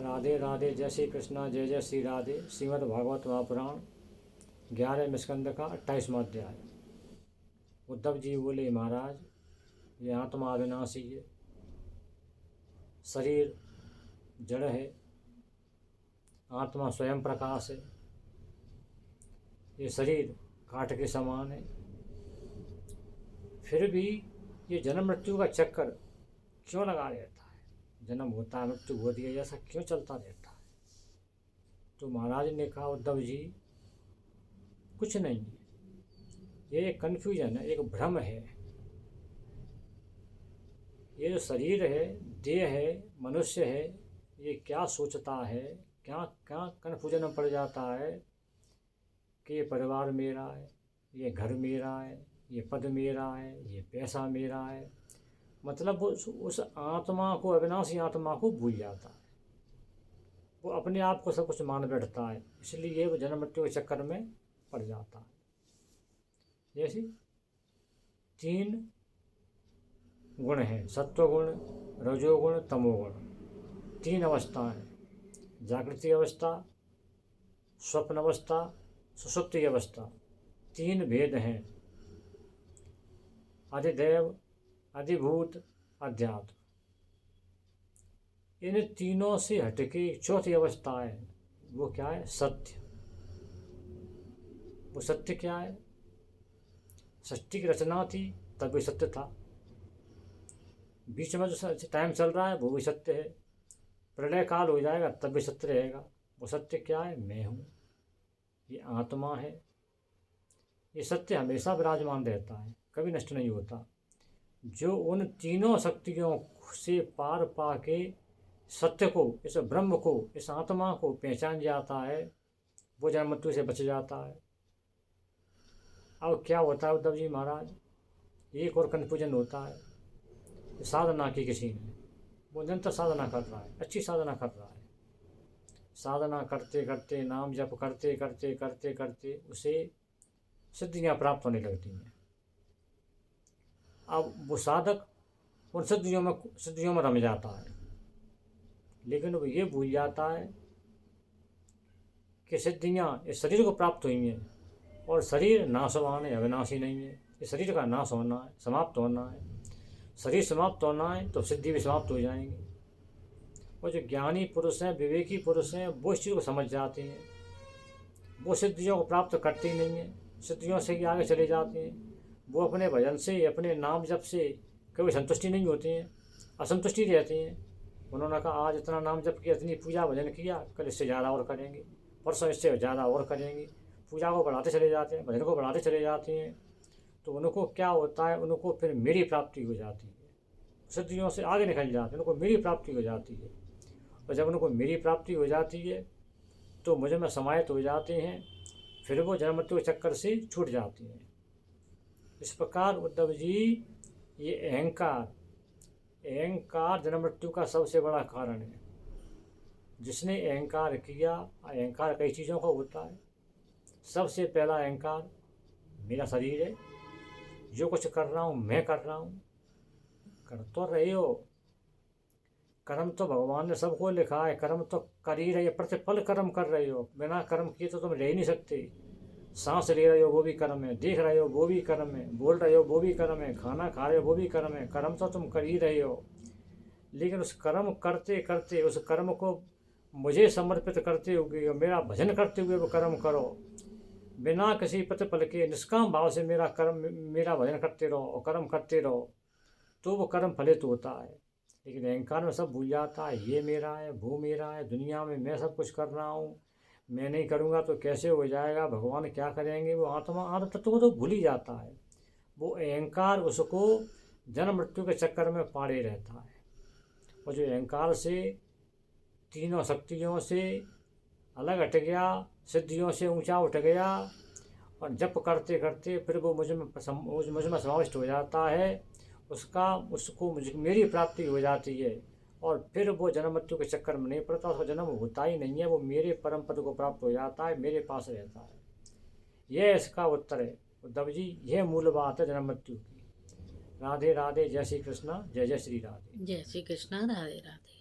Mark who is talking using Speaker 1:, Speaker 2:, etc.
Speaker 1: राधे राधे, जय श्री कृष्णा, जय जय श्री राधे। श्रीमद् भागवत महापुराण 11वें स्कंद का 28वां अध्याय। उद्धव जी बोले, महाराज ये आत्मा अविनाशी है, शरीर जड़ है, आत्मा स्वयं प्रकाश है। ये शरीर काठ के समान है, फिर भी ये जन्म मृत्यु का चक्कर क्यों लगा रहता है? जन्म होता है, मृत्यु होती है, ऐसा क्यों चलता रहता है? तो महाराज ने कहा, उद्धव जी कुछ नहीं है, ये एक कन्फ्यूजन है, एक भ्रम है। ये जो शरीर है, देह है, मनुष्य है, ये क्या सोचता है, क्या क्या कन्फ्यूजन में पड़ जाता है कि ये परिवार मेरा है, ये घर मेरा है, ये पद मेरा है, ये पैसा मेरा है। मतलब उस आत्मा को, अविनाशी आत्मा को भूल जाता है। वो अपने आप को सब कुछ मान बैठता है, इसलिए वो जन्म मृत्यु के चक्कर में पड़ जाता है। जैसे 3 गुण हैं, सत्वगुण, रजोगुण, तमोगुण। 3 अवस्थाएं, जागृति अवस्था, स्वप्न अवस्था, सुषुप्ति अवस्था। 3 भेद हैं, अधिदैव, अधिभूत, अध्यात्म। इन तीनों से हटके चौथी अवस्था है, वो क्या है? सत्य। वो सत्य क्या है? सृष्टि की रचना थी तब भी सत्य था, बीच में जो टाइम चल रहा है वो भी सत्य है, प्रलय काल हो जाएगा तब भी सत्य रहेगा। वो सत्य क्या है? मैं हूँ, ये आत्मा है। ये सत्य हमेशा विराजमान रहता है, कभी नष्ट नहीं होता। जो उन तीनों शक्तियों से पार पाके सत्य को, इस ब्रह्म को, इस आत्मा को पहचान जाता है, वो जन्म मृत्यु से बच जाता है। अब क्या होता है उद्धव जी महाराज, एक और कन्फ्यूजन होता है। साधना की किसी ने, वो निरंतर साधना कर रहा है, अच्छी साधना कर रहा है, साधना करते करते, नाम जप करते करते करते करते उसे सिद्धियाँ प्राप्त होने लगती हैं। अब वो साधक उन सिद्धियों में रम जाता है, लेकिन वो ये भूल जाता है कि सिद्धियाँ इस शरीर को प्राप्त हुई हैं और शरीर नाशवान है, अविनाशी नहीं है। इस शरीर का नाश होना है, समाप्त होना है। शरीर समाप्त होना है तो सिद्धि भी समाप्त हो जाएंगी। और जो ज्ञानी पुरुष हैं, विवेकी पुरुष हैं, वो इस चीज़ को समझ जाते हैं। वो सिद्धियों को प्राप्त करते ही नहीं हैं, सिद्धियों से ही आगे चले जाते हैं। वो अपने भजन से, अपने नाम जप से कभी संतुष्टि नहीं होती हैं, असंतुष्टि रहती हैं। उन्होंने कहा, आज इतना नाम जप किया, इतनी पूजा भजन किया, कल इससे ज़्यादा और करेंगे, परसों इससे ज़्यादा और करेंगे। पूजा को बढ़ाते चले जाते हैं, भजन को बढ़ाते चले जाते हैं। तो उनको क्या होता है, उनको फिर मेरी प्राप्ति हो जाती है, सिद्धियों से आगे निकल जाते हैं, उनको मेरी प्राप्ति हो जाती है। और जब उनको मेरी प्राप्ति हो जाती है तो मुझे में समाहित हो जाते हैं, फिर वो जन्म मृत्यु के चक्कर से छूट जाती हैं। इस प्रकार उद्धव जी, ये अहंकार जन्म मृत्यु का सबसे बड़ा कारण है। जिसने अहंकार किया, अहंकार कई चीज़ों का होता है। सबसे पहला अहंकार मेरा शरीर है, जो कुछ कर रहा हूँ मैं कर रहा हूँ। कर तो रहे हो, कर्म तो भगवान ने सबको लिखा है, कर्म तो कर ही रहे हो, प्रतिपल कर्म कर रहे हो। बिना कर्म किए तो तुम रह ही नहीं सकते। सांस ले रहे हो वो भी कर्म है, देख रहे हो वो भी कर्म है, बोल रहे हो वो भी कर्म है, खाना खा रहे हो वो भी कर्म है। कर्म तो तुम कर ही रहे हो, लेकिन उस कर्म करते करते, उस कर्म को मुझे समर्पित करते हुए, मेरा भजन करते हुए वो कर्म करो। बिना किसी प्रतिफल के निष्काम भाव से मेरा भजन करते रहो और कर्म करते रहो, तो वो कर्म फलित होता है। लेकिन अहंकार में सब भूल जाता है, ये मेरा है, वो मेरा है, दुनिया में मैं सब कुछ कर रहा हूँ, मैं नहीं करूँगा तो कैसे हो जाएगा, भगवान क्या करेंगे। वो आत्म तत्व को तो भूल ही जाता है। वो अहंकार उसको जन्म मृत्यु के चक्कर में पाड़े रहता है। और जो अहंकार से, तीनों शक्तियों से अलग हट गया, सिद्धियों से ऊंचा उठ गया, और जप करते करते फिर वो मुझ में समाविष्ट हो जाता है, उसको मेरी प्राप्ति हो जाती है। और फिर वो जन्म मृत्यु के चक्कर में नहीं पड़ता, उसका जन्म होता ही नहीं है, वो मेरे परम पद को प्राप्त हो जाता है, मेरे पास रहता है। यह इसका उत्तर है उद्धव जी, यह मूल बात है जन्म मृत्यु की। राधे राधे, जय श्री कृष्णा, जय जय श्री राधे।
Speaker 2: जय श्री कृष्णा, राधे राधे।